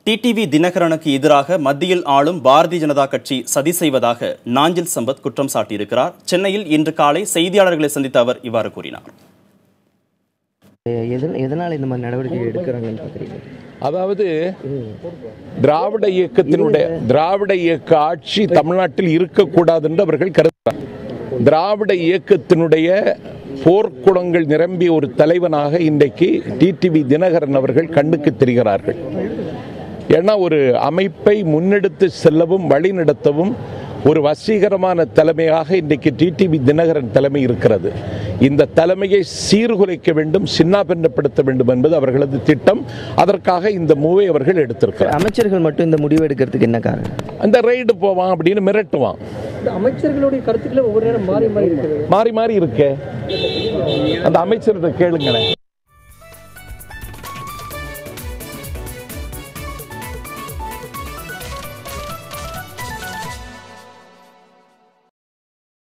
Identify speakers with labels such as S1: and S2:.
S1: TTV தினகரனுக்கு எதிராக மத்தியில் ஆளும் பாரதிய ஜனதா கட்சி சதி செய்வதாக நாஞ்சில் சம்பத் குற்றம் சாட்டியிருக்கிறார். சென்னையில் இன்று காலை செய்தியாளர்களை சந்தித்த அவர் இவ்வாறு கூறினார்.
S2: எதனால் இந்த மாதிரி நடவடிக்கை எடுக்கிறாங்கன்னு பார்க்குறீங்க?
S3: அதாவது திராவிட இயக்க ஆட்சி தமிழ்நாட்டில் இருக்கக்கூடாது என்று அவர்கள் கருதுகிறார். திராவிட இயக்கத்தினுடைய போர்க்குணங்கள் நிரம்பிய ஒரு தலைவனாக இன்றைக்கு டிடிவி தினகரன் அவர்கள் கண்ணுக்கு தெரிகிறார்கள். ஏன்னா ஒரு அமைப்பை முன்னெடுத்து செல்லவும் வழிநடத்தவும் ஒரு வசீகரமான தலைமையாக இன்றைக்கு டிடிவி தினகரன் தலைமை இருக்கிறது. இந்த தலைமையை சீர்குலைக்க வேண்டும், சின்னாபின்னப்படுத்த வேண்டும் என்பது அவர்களது திட்டம். அதற்காக இந்த மூவை அவர்கள் எடுத்திருக்கிறார்.
S2: அமைச்சர்கள் மட்டும் இந்த முடிவு எடுக்கிறதுக்கு என்ன காரணம்?
S3: அந்த ரைடு போவான் அப்படின்னு மிரட்டுவான்.
S4: அமைச்சர்களுடைய கருத்துக்களை ஒவ்வொரு நேரம் மாறி மாறி
S3: இருக்கே, அந்த அமைச்சர்கிட்ட கேளுங்களேன்.